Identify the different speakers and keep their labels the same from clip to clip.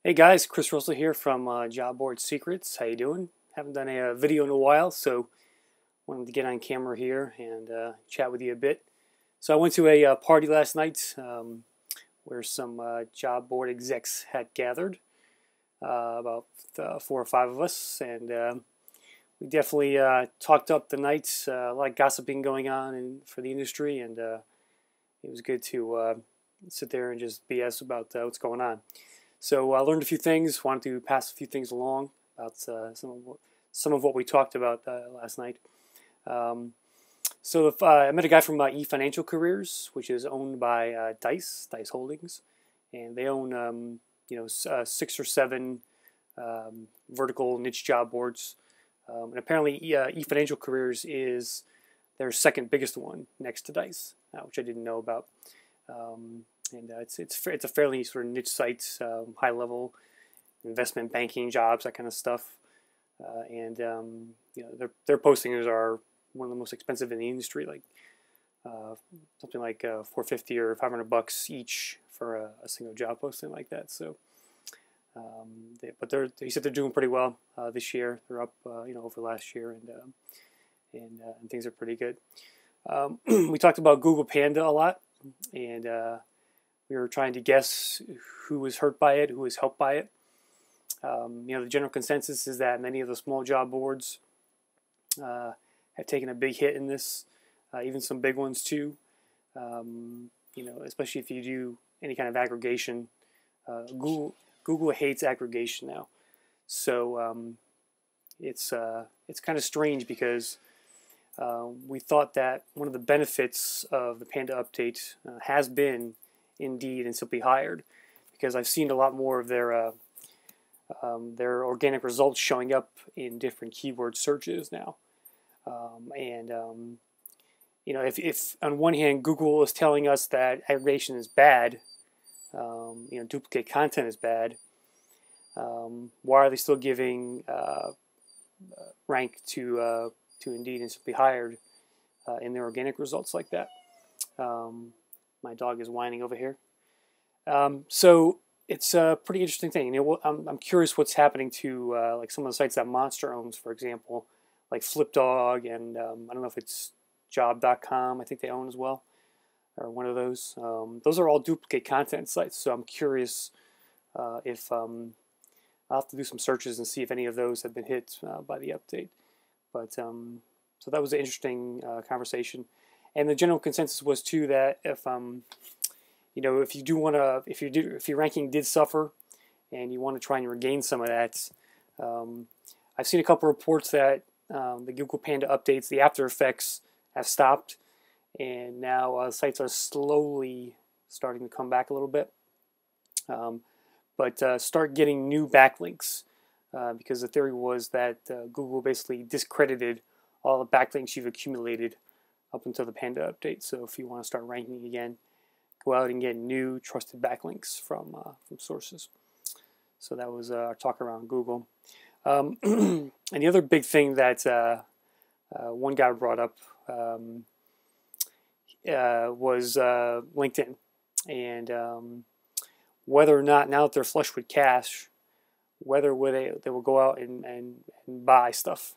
Speaker 1: Hey guys, Chris Russell here from Job Board Secrets. How you doing? Haven't done a video in a while, so wanted to get on camera here and chat with you a bit. So I went to a party last night where some job board execs had gathered, about 4 or 5 of us, and we definitely talked up the night. A lot of gossiping going on for the industry, and it was good to sit there and just BS about what's going on. So I learned a few things, wanted to pass a few things along about some of what we talked about last night. So I met a guy from eFinancial Careers, which is owned by Dice Holdings, and they own 6 or 7 vertical niche job boards. And apparently eFinancial Careers is their second biggest one next to Dice, which I didn't know about. And it's a fairly sort of niche site, high level investment banking jobs, that kind of stuff. Their postings are one of the most expensive in the industry, like something like $450 or $500 each for a single job posting like that. So, they said they're doing pretty well this year. They're up over last year, and things are pretty good. We talked about Google Panda a lot, and we were trying to guess who was hurt by it, who was helped by it. The general consensus is that many of the small job boards have taken a big hit in this, even some big ones too. Especially if you do any kind of aggregation. Google hates aggregation now, so it's kind of strange because we thought that one of the benefits of the Panda update has been Indeed and Simply Hired, because I've seen a lot more of their organic results showing up in different keyword searches now. If on one hand Google is telling us that aggregation is bad, duplicate content is bad, why are they still giving rank to Indeed and Simply Hired in their organic results like that? My dog is whining over here. So it's a pretty interesting thing. I'm curious what's happening to like some of the sites that Monster owns, for example, like FlipDog, and I don't know if it's Job.com. I think they own as well, or one of those. Those are all duplicate content sites. So I'm curious if I'll have to do some searches and see if any of those have been hit by the update. But so that was an interesting conversation. And the general consensus was too that if if your ranking did suffer and you want to try and regain some of that, I've seen a couple reports that the Google Panda updates, the after effects have stopped, and now sites are slowly starting to come back a little bit. But start getting new backlinks because the theory was that Google basically discredited all the backlinks you've accumulated up until the Panda update. So if you want to start ranking again, go out and get new trusted backlinks from sources. So that was our talk around Google. And the other big thing that one guy brought up was LinkedIn, and whether or not, now that they're flush with cash, whether they will go out and buy stuff.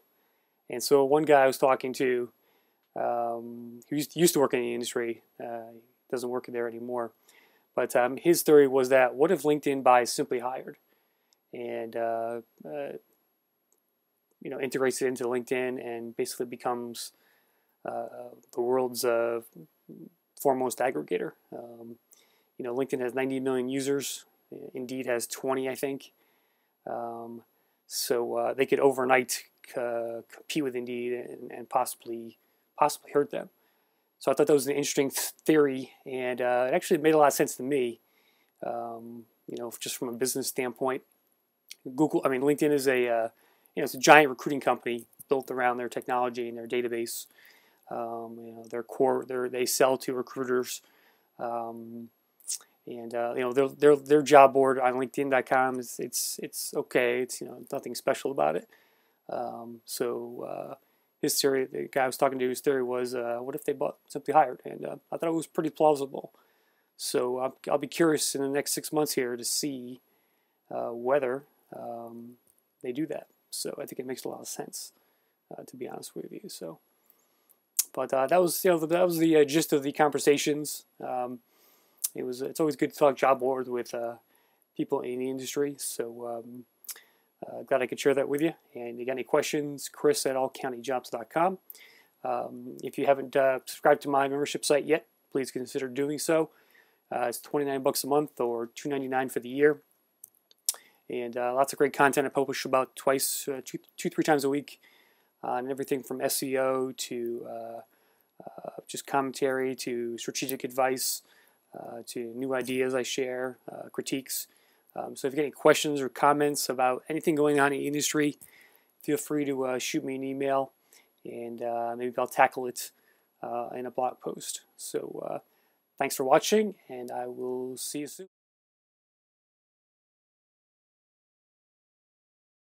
Speaker 1: And so one guy I was talking to, he used to work in the industry, doesn't work there anymore, but his theory was that what if LinkedIn buys Simply Hired and integrates it into LinkedIn and basically becomes the world's foremost aggregator. LinkedIn has 90 million users. Indeed has 20, I think. So they could overnight compete with Indeed and possibly hurt them. So I thought that was an interesting theory, and it actually made a lot of sense to me. Just from a business standpoint, LinkedIn is it's a giant recruiting company built around their technology and their database. They sell to recruiters, their job board on LinkedIn.com it's okay. It's nothing special about it. His theory, the guy I was talking to, his theory was, what if they bought Simply Hired? And I thought it was pretty plausible. So I'll be curious in the next 6 months here to see whether they do that. So I think it makes a lot of sense, to be honest with you. So, but that was the gist of the conversations. It's always good to talk job board with people in the industry. So glad I could share that with you. And you got any questions, chris@allcountyjobs.com. If you haven't subscribed to my membership site yet, please consider doing so. It's $29 a month or $2.99 for the year. And lots of great content I publish about three times a week on everything from SEO to just commentary to strategic advice to new ideas I share, critiques. So if you get any questions or comments about anything going on in the industry, feel free to shoot me an email, and maybe I'll tackle it in a blog post. So thanks for watching, and I will see you soon.